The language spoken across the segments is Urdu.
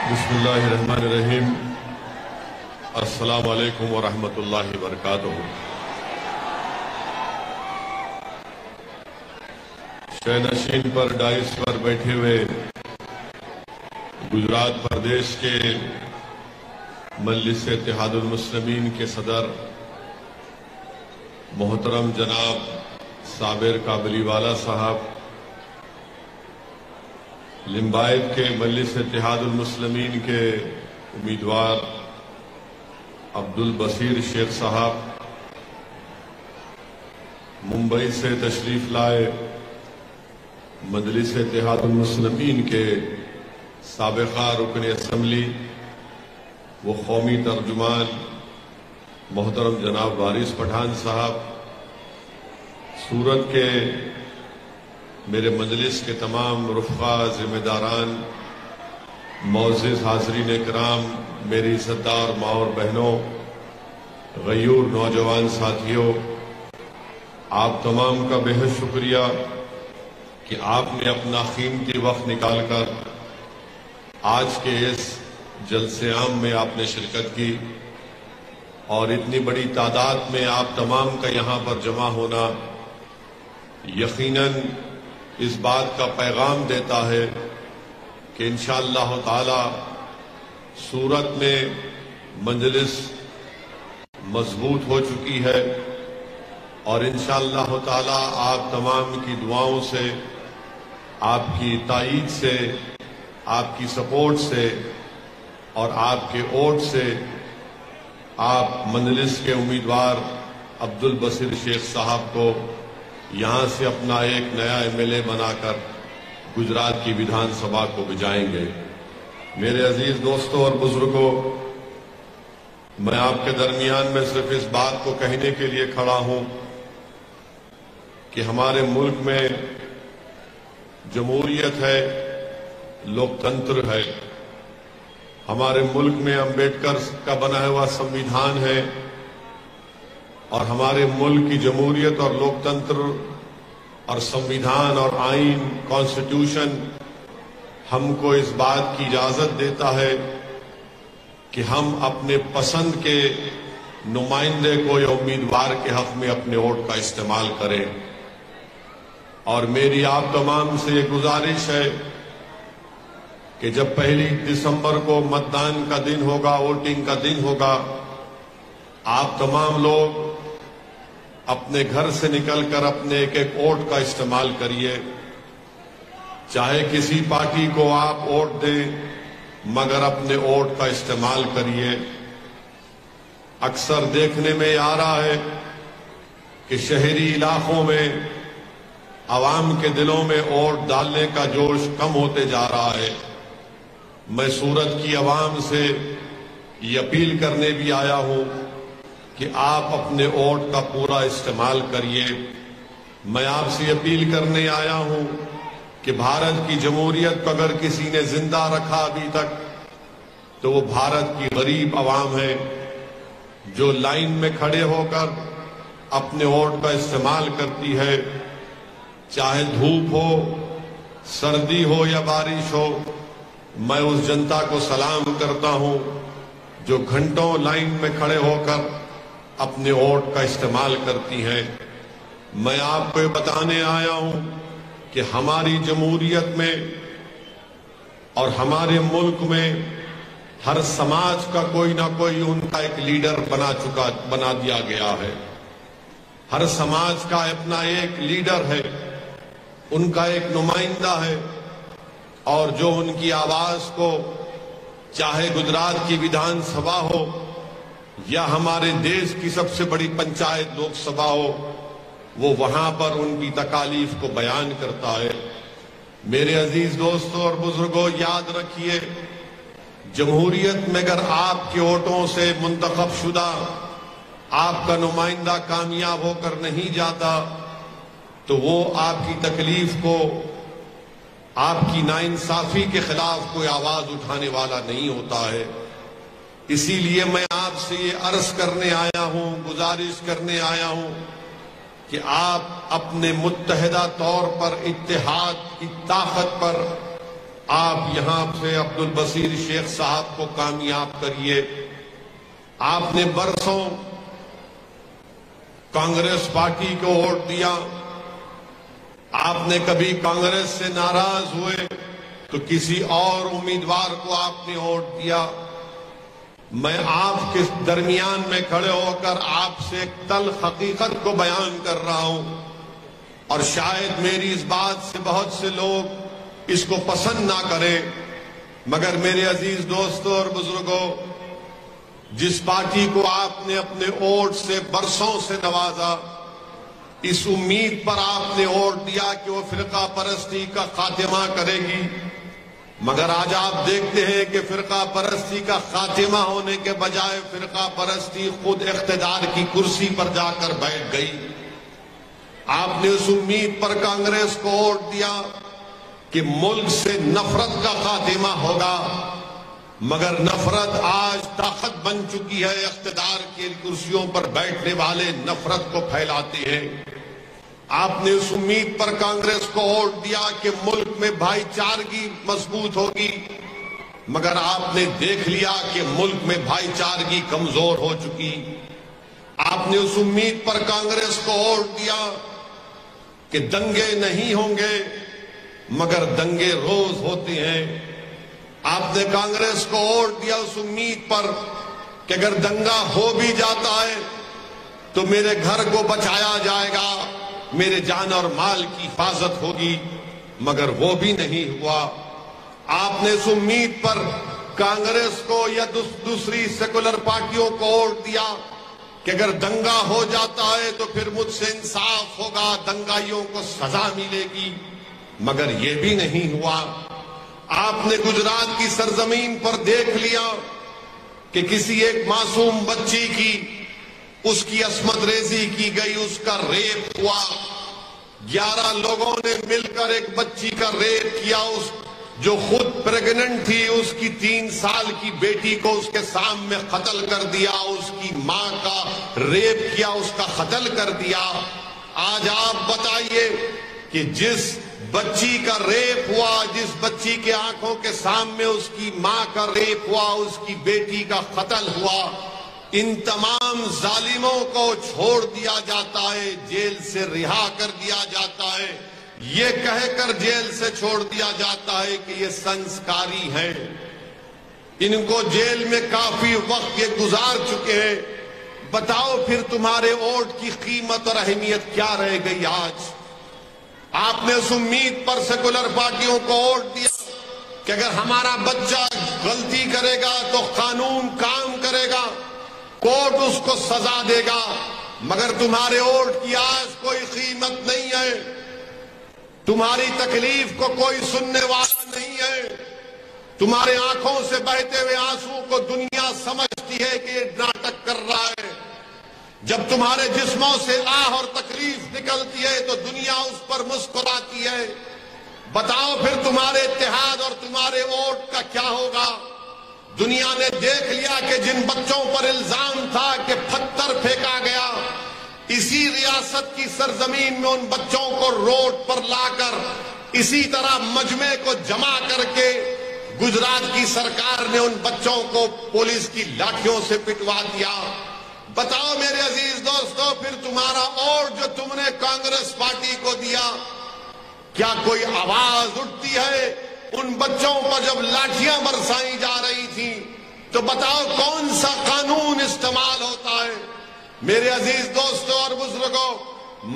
بسم اللہ الرحمن الرحیم۔ السلام علیکم ورحمۃ اللہ وبرکاتہ۔ شینشین پر ڈائس پر بیٹھے ہوئے گجرات پردیش کے مجلس اتحاد المسلمین کے صدر محترم جناب صابر کابلی والا صاحب، لمبائت کے مجلس اتحاد المسلمین کے امیدوار عبدالبصیر شیخ صاحب، ممبئی سے تشریف لائے مجلس اتحاد المسلمین کے سابقہ رکن اسمبلی و قومی ترجمان محترم جناب وارث پٹھان صاحب، سورت کے میرے مجلس کے تمام رفقا، ذمہ داران، معزز حاضرین اکرام، میری عزتدار ماں اور بہنوں، غیور نوجوان ساتھیوں، آپ تمام کا بے حد شکریہ کہ آپ نے اپنا قیمتی وقت نکال کر آج کے اس جلسے عام میں آپ نے شرکت کی، اور اتنی بڑی تعداد میں آپ تمام کا یہاں پر جمع ہونا یقیناً اس بات کا پیغام دیتا ہے کہ انشاءاللہ تعالی سورت میں مجلس مضبوط ہو چکی ہے، اور انشاءاللہ تعالی آپ تمام کی دعاؤں سے، آپ کی تائید سے، آپ کی سپورٹ سے اور آپ کے ووٹ سے آپ مجلس کے امیدوار عبدالبصیر شیخ صاحب کو یہاں سے اپنا ایک نیا ایم ایل اے بنا کر گجرات کی ویدھان سبھا کو بھیجائیں گے۔ میرے عزیز دوستوں اور بزرگوں، میں آپ کے درمیان میں صرف اس بات کو کہنے کے لیے کھڑا ہوں کہ ہمارے ملک میں جمہوریت ہے، لوکتنتر ہے، ہمارے ملک میں امبیڈکر کا بنا ہوا سمویدھان ہے، اور ہمارے ملک کی جمہوریت اور لوکتنتر اور سمویدھان اور آئین، کانسٹیٹیوشن ہم کو اس بات کی اجازت دیتا ہے کہ ہم اپنے پسند کے نمائندے کو یا امیدوار کے حق میں اپنے ووٹ کا استعمال کریں۔ اور میری آپ تمام سے یہ گزارش ہے کہ جب 1 دسمبر کو متدان کا دن ہوگا، ووٹنگ کا دن ہوگا، آپ تمام لوگ اپنے گھر سے نکل کر اپنے ایک ایک ووٹ کا استعمال کریے۔ چاہے کسی پارٹی کو آپ ووٹ دیں، مگر اپنے ووٹ کا استعمال کریے۔ اکثر دیکھنے میں آ رہا ہے کہ شہری علاقوں میں عوام کے دلوں میں ووٹ ڈالنے کا جوش کم ہوتے جا رہا ہے۔ میں سورت کی عوام سے یہ اپیل کرنے بھی آیا ہوں کہ آپ اپنے ووٹ کا پورا استعمال کریے۔ میں آپ سے اپیل کرنے آیا ہوں کہ بھارت کی جمہوریت کو اگر کسی نے زندہ رکھا ابھی تک تو وہ بھارت کی غریب عوام ہے، جو لائن میں کھڑے ہو کر اپنے ووٹ کا استعمال کرتی ہے، چاہے دھوپ ہو، سردی ہو یا بارش ہو۔ میں اس جنتا کو سلام کرتا ہوں جو گھنٹوں لائن میں کھڑے ہو کر اپنے ووٹ کا استعمال کرتی ہیں۔ میں آپ کو یہ بتانے آیا ہوں کہ ہماری جمہوریت میں اور ہمارے ملک میں ہر سماج کا کوئی نہ کوئی ان کا ایک لیڈر بنا دیا گیا ہے۔ ہر سماج کا اپنا ایک لیڈر ہے، ان کا ایک نمائندہ ہے، اور جو ان کی آواز کو، چاہے گجرات کی ویدھان سبھا ہو یا ہمارے دیش کی سب سے بڑی پنچایت لوک سبھا ہو، وہ وہاں پر ان کی تکالیف کو بیان کرتا ہے۔ میرے عزیز دوستوں اور بزرگوں، یاد رکھیے، جمہوریت میں اگر آپ کے ووٹوں سے منتخب شدہ آپ کا نمائندہ کامیاب ہو کر نہیں جاتا تو وہ آپ کی تکلیف کو، آپ کی ناانصافی کے خلاف کوئی آواز اٹھانے والا نہیں ہوتا ہے۔ اسی لیے میں آپ سے یہ عرض کرنے آیا ہوں، گزارش کرنے آیا ہوں کہ آپ اپنے متحدہ طور پر اتحاد کی طاقت پر آپ یہاں سے عبد البصیر شیخ صاحب کو کامیاب کریے۔ آپ نے برسوں کانگریس پارٹی کو ووٹ دیا، آپ نے کبھی کانگریس سے ناراض ہوئے تو کسی اور امیدوار کو آپ نے ووٹ دیا۔ میں آپ کے درمیان میں کھڑے ہو کر آپ سے ایک تلخ حقیقت کو بیان کر رہا ہوں، اور شاید میری اس بات سے بہت سے لوگ اس کو پسند نہ کریں، مگر میرے عزیز دوستوں اور بزرگوں، جس پارٹی کو آپ نے اپنے ووٹ سے برسوں سے نوازا، اس امید پر آپ نے ووٹ دیا کہ وہ فرقہ پرستی کا خاتمہ کرے گی، مگر آج آپ دیکھتے ہیں کہ فرقہ پرستی کا خاتمہ ہونے کے بجائے فرقہ پرستی خود اقتدار کی کرسی پر جا کر بیٹھ گئی۔ آپ نے اس امید پر کانگریس کو ووٹ دیا کہ ملک سے نفرت کا خاتمہ ہوگا، مگر نفرت آج طاقت بن چکی ہے، اقتدار کی کرسیوں پر بیٹھنے والے نفرت کو پھیلاتے ہیں۔ آپ نے اس امید پر کانگریس کو ووٹ دیا کہ ملک میں بھائی چارگی مضبوط ہوگی، مگر آپ نے دیکھ لیا کہ ملک میں بھائی چارگی کمزور ہو چکی۔ آپ نے اس امید پر کانگریس کو ووٹ دیا کہ دنگے نہیں ہوں گے، مگر دنگے روز ہوتے ہیں۔ آپ نے کانگریس کو ووٹ دیا اس امید پر کہ اگر دنگا ہو بھی جاتا ہے تو میرے گھر کو بچایا جائے گا، میرے جان اور مال کی حفاظت ہوگی، مگر وہ بھی نہیں ہوا۔ آپ نے اس امید پر کانگریس کو یا دوسری سیکولر پارٹیوں کو ووٹ دیا کہ اگر دنگا ہو جاتا ہے تو پھر مجھ سے انصاف ہوگا، دنگائیوں کو سزا ملے گی، مگر یہ بھی نہیں ہوا۔ آپ نے گجرات کی سرزمین پر دیکھ لیا کہ کسی ایک معصوم بچی کی اس کی عصمت ریزی کی گئی، اس کا ریپ ہوا، 11 لوگوں نے مل کر ایک بچی کا ریپ کیا، اس جو خود پریگننٹ تھی اس کی 3 سال کی بیٹی کو اس کے سامنے قتل کر دیا، اس کی ماں کا ریپ کیا، اس کا قتل کر دیا۔ آج آپ بتائیے کہ جس بچی کا ریپ ہوا، جس بچی کے آنکھوں کے سامنے اس کی ماں کا ریپ ہوا، اس کی بیٹی کا قتل ہوا، ان تمام ظالموں کو چھوڑ دیا جاتا ہے، جیل سے رہا کر دیا جاتا ہے، یہ کہہ کر جیل سے چھوڑ دیا جاتا ہے کہ یہ سنسکاری ہیں۔ ان کو جیل میں کافی وقت یہ گزار چکے ہیں، بتاؤ پھر تمہارے ووٹ کی قیمت اور اہمیت کیا رہ گئی آج؟ آپ نے اس امید پر سیکولر پارٹیوں کو ووٹ دیا کہ اگر ہمارا بچہ غلطی کرے گا تو قانون کام کرے گا، کورٹ اس کو سزا دے گا، مگر تمہارے ووٹ کی آج کوئی قیمت نہیں ہے، تمہاری تکلیف کو کوئی سننے والا نہیں ہے، تمہارے آنکھوں سے بہتے ہوئے آنسو کو دنیا سمجھتی ہے کہ یہ ناٹک کر رہا ہے۔ جب تمہارے جسموں سے آہ اور تکلیف نکلتی ہے تو دنیا اس پر مسکراتی ہے۔ بتاؤ پھر تمہارے اتحاد اور تمہارے ووٹ کا کیا ہوگا؟ دنیا نے دیکھ لیا کہ جن بچوں پر الزام تھا کہ پتھر پھینکا گیا، اسی ریاست کی سرزمین میں ان بچوں کو روڈ پر لا کر اسی طرح مجمع کو جمع کر کے گجرات کی سرکار نے ان بچوں کو پولیس کی لاٹھیوں سے پٹوا دیا۔ بتاؤ میرے عزیز دوستو، پھر تمہارا ووٹ جو تم نے کانگریس پارٹی کو دیا، کیا کوئی آواز اٹھتی ہے ان بچوں پر جب لاٹھیاں برسائی جا رہی تھی؟ تو بتاؤ کون سا قانون استعمال ہوتا ہے؟ میرے عزیز دوستو اور بزرگوں،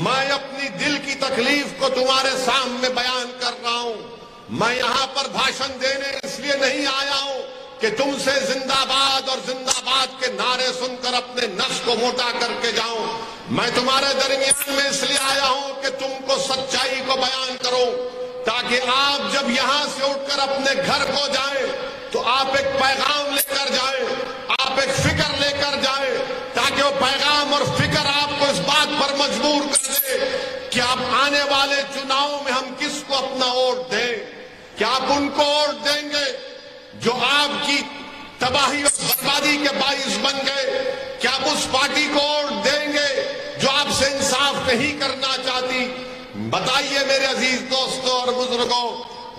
میں اپنی دل کی تکلیف کو تمہارے سامنے بیان کر رہا ہوں۔ میں یہاں پر بھاشن دینے اس لیے نہیں آیا ہوں کہ تم سے زندہ باد اور زندہ باد کے نعرے سن کر اپنے نفس کو موٹا کر کے جاؤں۔ میں تمہارے درمیان میں اس لیے آیا ہوں کہ تم کو سچائی کو بیان کروں، تاکہ آپ جب یہاں سے اٹھ کر اپنے گھر کو جائیں تو آپ ایک پیغام لے کر جائیں، آپ ایک فکر لے کر جائیں، تاکہ وہ پیغام اور فکر آپ کو اس بات پر مجبور کر دے کہ آپ آنے والے چناؤں میں ہم کس کو اپنا ووٹ دیں۔ کیا آپ ان کو ووٹ دیں گے جو آپ کی تباہی اور بربادی کے باعث بن گئے؟ کیا آپ اس پارٹی کو ووٹ دیں گے جو آپ سے انصاف نہیں کرنا چاہتی؟ بتائیے میرے عزیز دوستوں اور بزرگوں،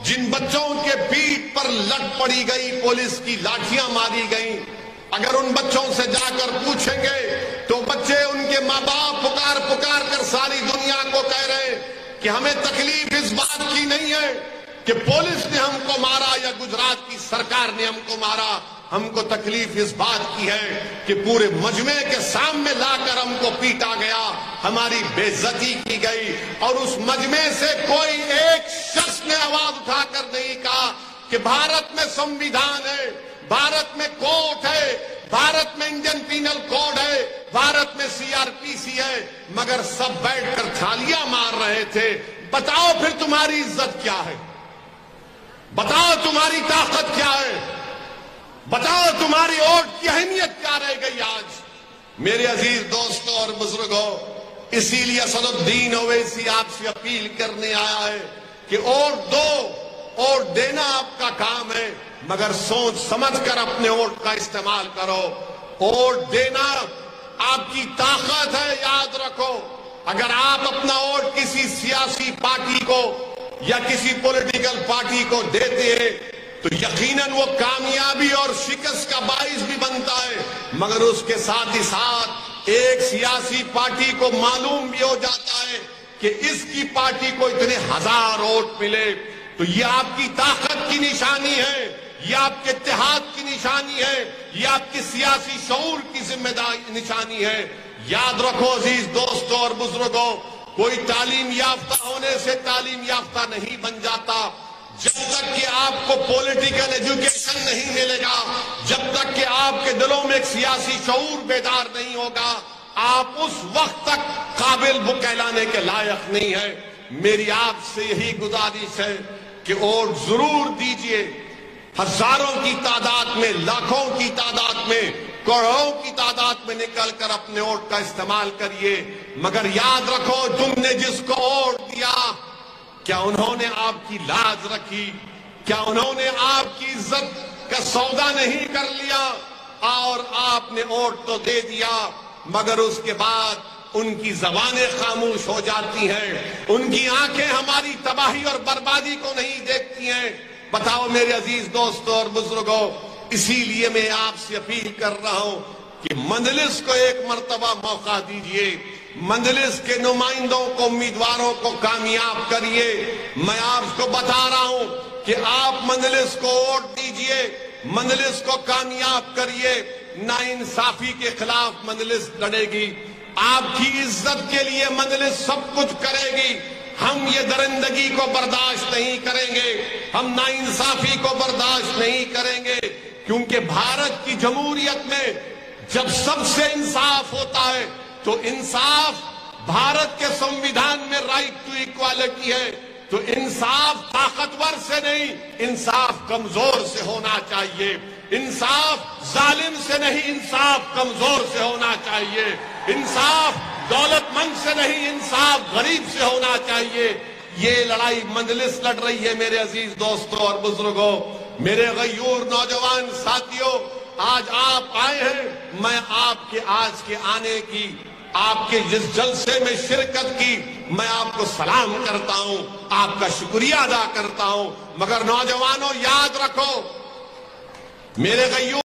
جن بچوں کے پیٹھ پر لٹ پڑی گئی، پولیس کی لاٹھیاں ماری گئیں، اگر ان بچوں سے جا کر پوچھیں گے تو بچے ان کے ماں باپ پکار پکار کر ساری دنیا کو کہہ رہے ہیں کہ ہمیں تکلیف اس بات کی نہیں ہے کہ پولیس نے ہم کو مارا یا گجرات کی سرکار نے ہم کو مارا، ہم کو تکلیف اس بات کی ہے کہ پورے مجمع کے سامنے لا کر ہم کو پیٹا گیا، ہماری بے عزتی کی گئی، اور اس مجمع سے کوئی ایک شخص نے آواز اٹھا کر نہیں کہا کہ بھارت میں سمویدھان ہے، بھارت میں کورٹ ہے، بھارت میں انڈین پینل کوڈ ہے، بھارت میں CRPC ہے، مگر سب بیٹھ کر تھالیاں مار رہے تھے۔ بتاؤ پھر تمہاری عزت کیا ہے؟ بتاؤ تمہاری طاقت کیا ہے؟ بتاؤ تمہاری ووٹ کی اہمیت کیا رہ گئی آج؟ میرے عزیز دوستوں اور بزرگوں، اسی لیے اسد الدین اویسی آپ سے اپیل کرنے آیا ہے کہ ووٹ دو، ووٹ دینا آپ کا کام ہے، مگر سوچ سمجھ کر اپنے ووٹ کا استعمال کرو۔ ووٹ دینا آپ کی طاقت ہے، یاد رکھو۔ اگر آپ اپنا ووٹ کسی سیاسی پارٹی کو یا کسی پولیٹیکل پارٹی کو دیتے ہیں تو یقیناً وہ کامیابی اور شکست کا باعث بھی بنتا ہے، مگر اس کے ساتھ ہی ساتھ ایک سیاسی پارٹی کو معلوم بھی ہو جاتا ہے کہ اس کی پارٹی کو اتنے ہزار ووٹ ملے تو یہ آپ کی طاقت کی نشانی ہے، یہ آپ کے اتحاد کی نشانی ہے، یہ آپ کی سیاسی شعور کی ذمہ داری نشانی ہے۔ یاد رکھو عزیز دوستوں اور بزرگوں، کوئی تعلیم یافتہ ہونے سے تعلیم یافتہ نہیں بن جاتا۔ جب تک کہ آپ کو پولیٹیکل ایجوکیشن نہیں ملے گا، جب تک کہ آپ کے دلوں میں ایک سیاسی شعور بیدار نہیں ہوگا، آپ اس وقت تک قابل کہلانے کے لائق نہیں ہے۔ میری آپ سے یہی گزارش ہے کہ ووٹ ضرور دیجئے، ہزاروں کی تعداد میں، لاکھوں کی تعداد میں، کروڑوں کی تعداد میں نکل کر اپنے ووٹ کا استعمال کریے، مگر یاد رکھو تم نے جس کو ووٹ دیا، کیا انہوں نے آپ کی لاج رکھی؟ کیا انہوں نے آپ کی عزت کا سودا نہیں کر لیا؟ اور آپ نے ووٹ تو دے دیا مگر اس کے بعد ان کی زبانیں خاموش ہو جاتی ہیں، ان کی آنکھیں ہماری تباہی اور بربادی کو نہیں دیکھتی ہیں۔ بتاؤ میرے عزیز دوستوں اور بزرگوں، اسی لیے میں آپ سے اپیل کر رہا ہوں کہ مجلس کو ایک مرتبہ موقع دیجئے، مجلس کے نمائندوں کو، امیدواروں کو کامیاب کریے۔ میں آپ کو بتا رہا ہوں کہ آپ مجلس کو ووٹ دیجئے، مجلس کو کامیاب کریے، ناانصافی کے خلاف مجلس لڑے گی، آپ کی عزت کے لیے مجلس سب کچھ کرے گی۔ ہم یہ درندگی کو برداشت نہیں کریں گے، ہم ناانصافی کو برداشت نہیں کریں گے، کیونکہ بھارت کی جمہوریت میں جب سب سے انصاف ہوتا ہے تو انصاف بھارت کے سمویدھان میں رائٹ ٹو ایکوالٹی ہے، تو انصاف طاقتور سے نہیں، انصاف کمزور سے ہونا چاہیے، انصاف ظالم سے نہیں، انصاف کمزور سے ہونا چاہیے، انصاف دولت مند سے نہیں، انصاف غریب سے ہونا چاہیے۔ یہ لڑائی مجلس لڑ رہی ہے میرے عزیز دوستوں اور بزرگوں، میرے غیور نوجوان ساتھیوں، آج آپ آئے ہیں، میں آپ کے آج کے آنے کی، آپ کے جس جلسے میں شرکت کی، میں آپ کو سلام کرتا ہوں، آپ کا شکریہ ادا کرتا ہوں، مگر نوجوانوں یاد رکھو، میرے غیور